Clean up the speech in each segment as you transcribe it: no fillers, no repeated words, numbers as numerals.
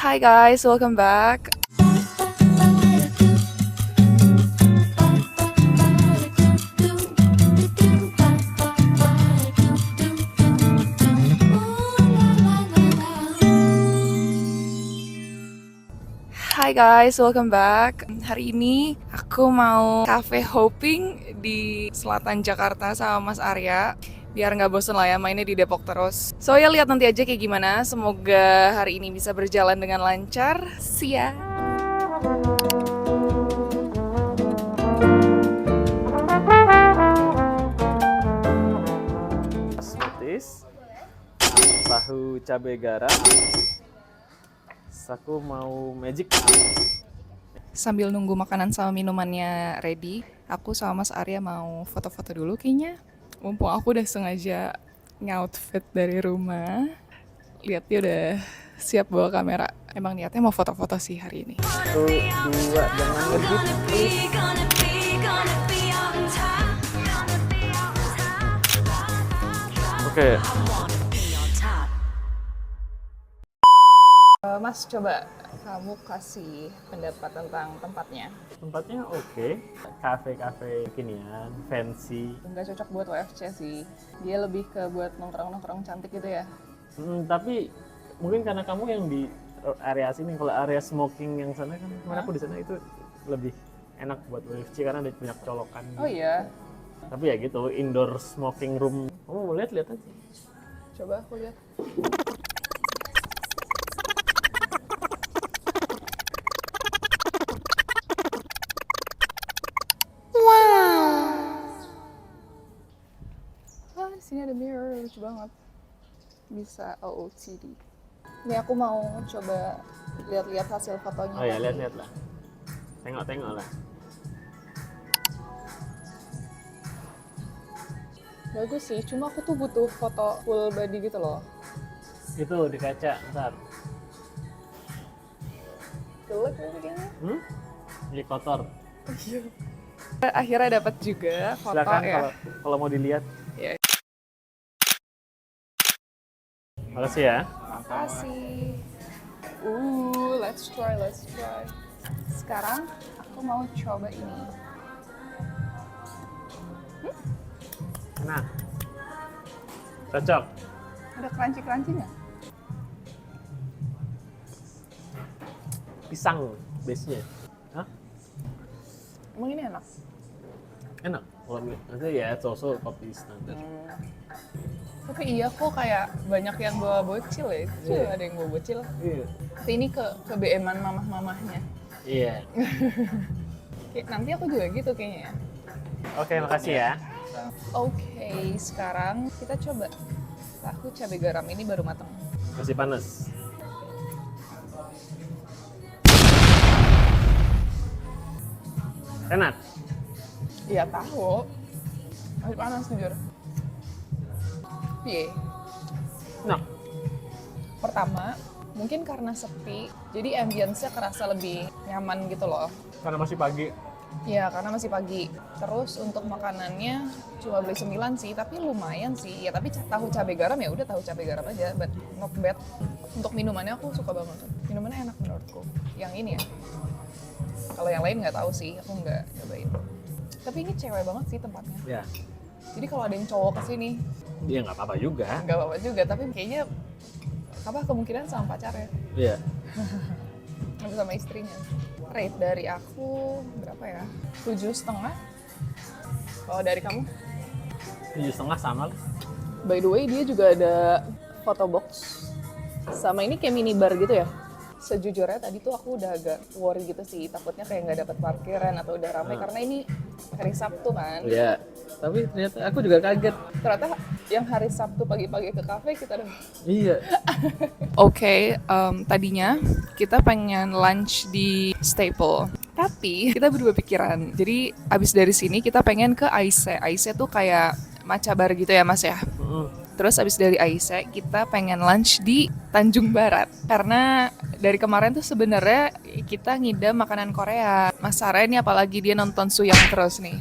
Hi guys, welcome back. Hai guys, welcome back. Hari ini aku mau cafe hopping di selatan Jakarta sama Mas Arya. Biar nggak bosen lah ya mainnya di Depok terus. So ya lihat nanti aja kayak gimana. Semoga hari ini bisa berjalan dengan lancar. See ya. Smoothies, tahu cabai garam, aku mau magic. Sambil nunggu makanan sama minumannya ready, aku sama Mas Arya mau foto-foto dulu kayaknya. Mumpung aku udah sengaja nge-outfit dari rumah. Lihat dia udah siap bawa kamera. Emang niatnya mau foto-foto sih hari ini. 1, 2, jangan ngedit please. Oke. Mas, coba kamu kasih pendapat tentang tempatnya. Tempatnya oke, kafe-kafe kekinian, fancy. Nggak cocok buat WFC sih. Dia lebih ke buat nongkrong-nongkrong cantik gitu ya. Tapi mungkin karena kamu yang di area sini, kalau area smoking yang sana kan, kemarin aku di sana itu lebih enak buat WFC karena ada banyak colokan. Oh iya, Tapi ya gitu, indoor smoking room. Kamu mau lihat aja. coba aku lihat. Wah, di sini ada mirror, lucu banget. Bisa OOTD. Ini aku mau coba lihat-lihat hasil fotonya. Oh ya, tadi. lihat lah. Tengok lah. Bagus sih, cuma aku tuh butuh foto full body gitu loh. Itu di kaca, ntar. Jelek gitu kayaknya. Ini kotor. Akhirnya dapat juga foto Silakan ya. kalau mau dilihat. Ya. Makasih ya. Makasih. Let's try. Sekarang aku mau coba ini. Enak. Cocok. Ada crunchy-crunchy-nya? Pisang base-nya. Hah? Emang ini enak? Enak. Kalau nanti ya so-so kopi standar. Tapi iya kok kayak banyak yang bawa bocil ya. Itu juga ada yang bawa bocil. Iya. Tapi ini ke BM-an mamah-mamahnya. Iya. Kayak nanti aku juga gitu kayaknya ya. Oke, makasih ya. Oke, sekarang kita coba. Tahu cabai garam ini baru matang. Masih panas. Enak. Iya tahu. Masih panas jujur. Piye? Enak. Pertama, mungkin karena sepi, jadi ambience-nya kerasa lebih nyaman gitu loh. Karena masih pagi. Ya, karena masih pagi. Terus untuk makanannya cuma beli 9 sih, tapi lumayan sih. Ya, tapi tahu cabai garam ya udah tahu cabai garam aja, but not bad. Untuk minumannya aku suka banget. Minumannya enak menurutku. Yang ini ya. Kalau yang lain nggak tahu sih, aku nggak cobain. Tapi ini cewek banget sih tempatnya. Ya. Jadi kalau ada yang cowok kesini, Iya, nggak apa-apa juga. nggak apa-apa juga. Tapi kayaknya apa kemungkinan sama pacarnya, Iya. atau sama istrinya. Rate dari aku berapa ya? 7,5. Kalau dari kamu? 7,5 sama lah. By the way, dia juga ada photo box. Sama ini kayak mini bar gitu ya. Sejujurnya tadi tuh aku udah agak worry gitu sih. Takutnya kayak nggak dapat parkiran atau udah ramai. Karena ini hari Sabtu kan. Iya. Tapi ternyata aku juga kaget. Ternyata yang hari Sabtu pagi-pagi ke kafe kita udah... Iya. Oke, tadinya kita pengen lunch di Staple. Tapi kita berdua pikiran. Jadi abis dari sini kita pengen ke Aice. Aice tuh kayak matcha bar gitu ya mas ya. Terus abis dari Aice kita pengen lunch di Tanjung Barat. Karena dari kemarin tuh sebenarnya kita ngidam makanan Korea. Mas Arya ini apalagi dia nonton Suyang terus nih.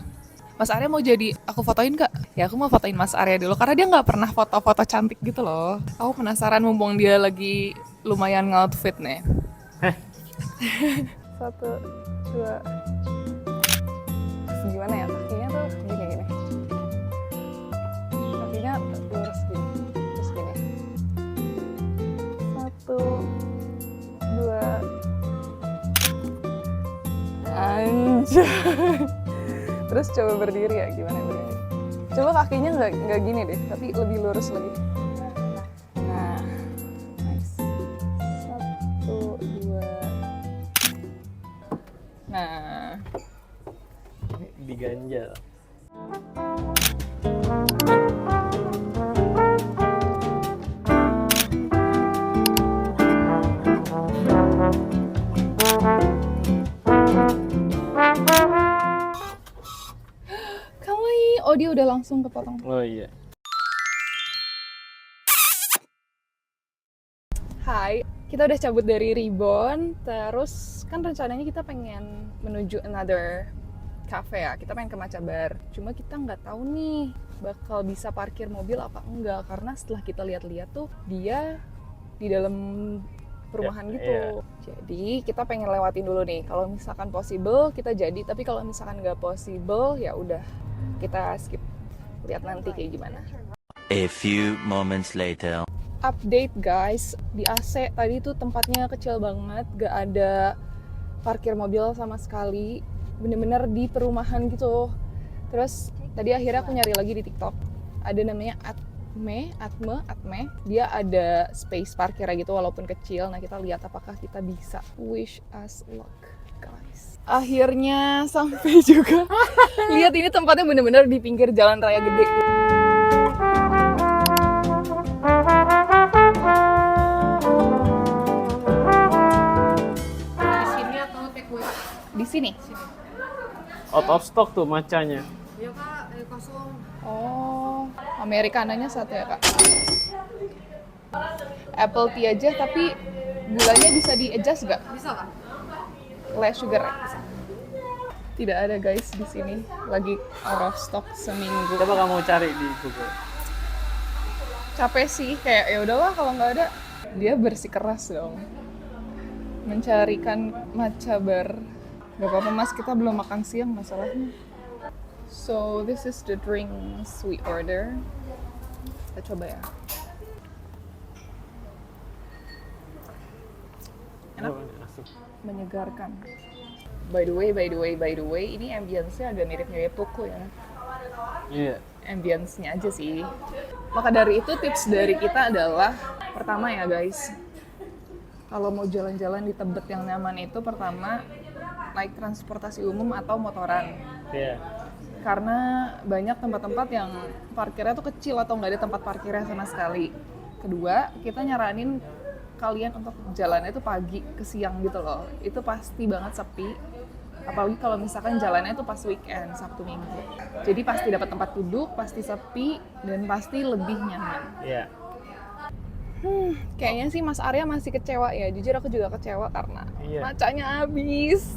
Mas Arya mau jadi aku fotoin gak? Ya aku mau fotoin Mas Arya dulu karena dia nggak pernah foto-foto cantik gitu loh. Aku penasaran mumpung dia lagi lumayan nge-outfit nih. Satu, dua. Gimana ya, kakinya tuh gini. Kakinya lurus gini, terus gini. Satu, dua. Anjay. Terus coba berdiri ya, gimana berdiri? Coba kakinya nggak gini deh, tapi lebih lurus lagi. Nah, nice. Satu, dua. Nah, Ini diganjal. kawaii. Oh, dia udah langsung kepotong. Oh iya. Hai, kita udah cabut dari Reborn, terus kan rencananya kita pengen menuju another cafe ya, kita pengen ke Macabar. Cuma kita nggak tahu nih bakal bisa parkir mobil apa enggak, karena setelah kita lihat-lihat tuh dia di dalam perumahan gitu. Iya. Jadi kita pengen lewatin dulu nih. Kalau misalkan possible kita jadi, tapi kalau misalkan nggak possible ya udah kita skip. Lihat nanti kayak gimana. A few moments later. Update guys, di AC tadi tuh tempatnya kecil banget, gak ada parkir mobil sama sekali, bener-bener di perumahan gitu. Terus tadi akhirnya aku nyari lagi di TikTok, ada namanya Atme, dia ada space parkirnya gitu walaupun kecil. Nah kita lihat apakah kita bisa. Wish us luck guys. Akhirnya sampai juga. Lihat ini tempatnya bener-bener di pinggir jalan raya gede gitu. Di sini. Out of stock tuh macanya. Iya kak, kosong. Oh, Amerikananya satu ya kak. Apple tea aja, tapi gulanya bisa di-adjust nggak? Bisa kak? Less sugar ya? Tidak ada guys di sini. Lagi out of stock seminggu. Coba kamu cari di Google. Capek sih, kayak ya udahlah kalau nggak ada. Dia bersikeras dong. Mencarikan Macabar. Gak apa-apa mas, kita belum makan siang masalahnya. So this is the drinks we order. Kita coba ya. Enak, menyegarkan. By the way, ini ambience-nya agak mirip-mirip toko ya. Iya. Ambience-nya aja sih. Maka dari itu tips dari kita adalah, pertama ya guys, kalau mau jalan-jalan di Tebet yang nyaman itu pertama naik transportasi umum atau motoran. Iya. Karena banyak tempat-tempat yang parkirnya tuh kecil atau nggak ada tempat parkirnya sama sekali. Kedua, kita nyaranin kalian untuk jalannya itu pagi ke siang gitu loh. Itu pasti banget sepi. Apalagi kalau misalkan jalannya itu pas weekend, Sabtu Minggu. Jadi pasti dapat tempat duduk, pasti sepi, dan pasti lebih nyaman. Iya. Kayaknya sih Mas Arya masih kecewa ya. Jujur aku juga kecewa karena Iya. macanya habis.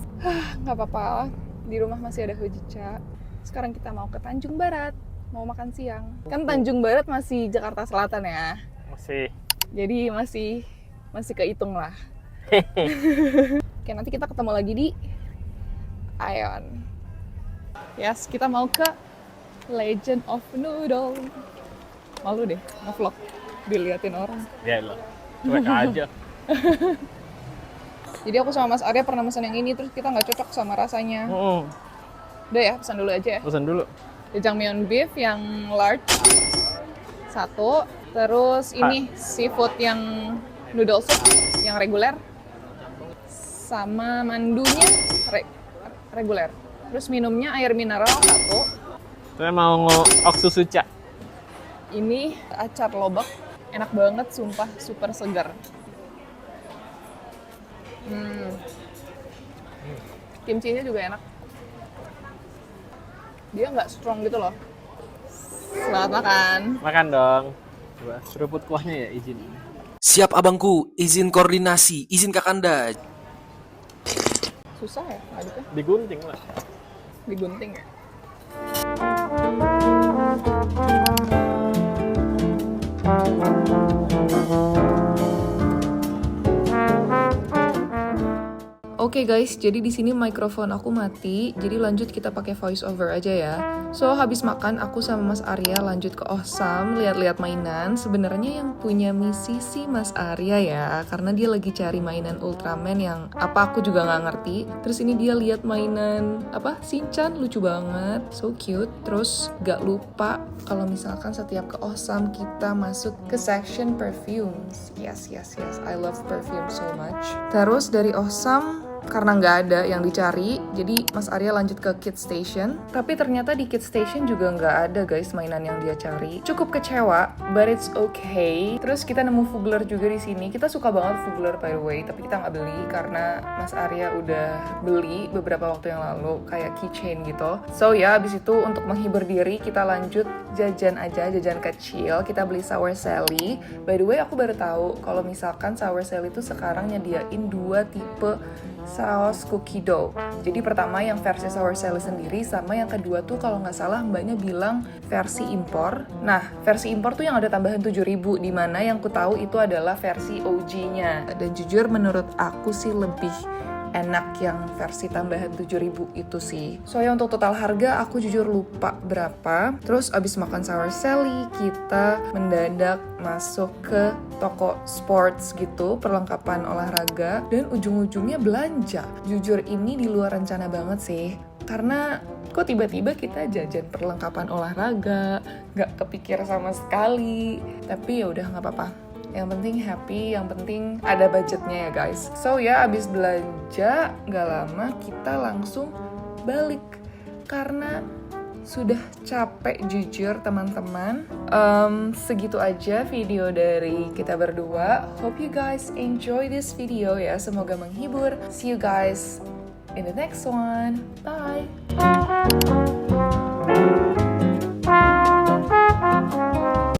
Nggak apa-apa, di rumah masih ada Hojicha. Sekarang kita mau ke Tanjung Barat, mau makan siang. Kan Tanjung Barat masih Jakarta Selatan ya. Masih. Jadi masih kehitung lah. Oke, nanti kita ketemu lagi di Aeon. Yes, kita mau ke Legend of Noodle. Malu deh, nge-vlog. Diliatin orang. Ya lah. Cuek aja. Jadi aku sama Mas Arya pernah pesan yang ini, terus kita nggak cocok sama rasanya. Udah ya, pesan dulu aja ya. Pesan dulu. Jjajangmyeon beef yang large. Satu. Terus ini seafood yang noodle soup yang reguler. Sama mandunya reguler. Terus minumnya air mineral satu. Saya mau oksusucha. Ini acar lobak. Enak banget, sumpah. Super segar. Kimchinya juga enak. Dia nggak strong gitu loh. Selamat makan. Makan dong. Coba seruput kuahnya ya, izin. Siap abangku, izin koordinasi, izin kakanda. Susah ya ngaduknya? Digunting lah. Digunting ya? Oke guys, jadi di sini mikrofon aku mati, jadi lanjut kita pakai voice over aja ya. So habis makan aku sama Mas Arya lanjut ke Osam lihat-lihat mainan. Sebenarnya yang punya misi sih Mas Arya ya, karena dia lagi cari mainan Ultraman yang apa aku juga nggak ngerti. Terus ini dia lihat mainan apa Shinchan, lucu banget, so cute. Terus gak lupa kalau misalkan setiap ke Osam kita masuk ke section perfumes. Yes, I love perfume so much. Terus dari Osam karena nggak ada yang dicari, jadi Mas Arya lanjut ke Kids Station. Tapi ternyata di Kids Station juga nggak ada guys mainan yang dia cari. Cukup kecewa, but it's okay. Terus kita nemu Fugler juga di sini. Kita suka banget Fugler by the way, tapi kita nggak beli karena Mas Arya udah beli beberapa waktu yang lalu kayak keychain gitu. So ya, abis itu untuk menghibur diri kita lanjut jajan aja, jajan kecil. Kita beli Sour Sally. By the way, aku baru tahu kalau misalkan Sour Sally itu sekarang nyediain 2 tipe saus cookie dough. Jadi pertama yang versi Sour Sally sendiri, sama yang kedua tuh kalau nggak salah mbaknya bilang versi impor. Nah, versi impor tuh yang ada tambahan 7.000, di mana yang ku tahu itu adalah versi OG-nya. Dan jujur menurut aku sih lebih enak yang versi tambahan 7.000 itu sih. Soalnya untuk total harga aku jujur lupa berapa. Terus abis makan Sour Sally kita mendadak masuk ke toko sports gitu, perlengkapan olahraga, dan ujung-ujungnya belanja. Jujur ini di luar rencana banget sih, karena kok tiba-tiba kita jajan perlengkapan olahraga, gak kepikir sama sekali. Tapi ya udah nggak apa-apa. Yang penting happy, yang penting ada budgetnya ya guys. So ya, abis belanja gak lama kita langsung balik karena sudah capek jujur teman-teman. Segitu aja video dari kita berdua. Hope you guys enjoy this video ya, semoga menghibur. See you guys in the next one. Bye!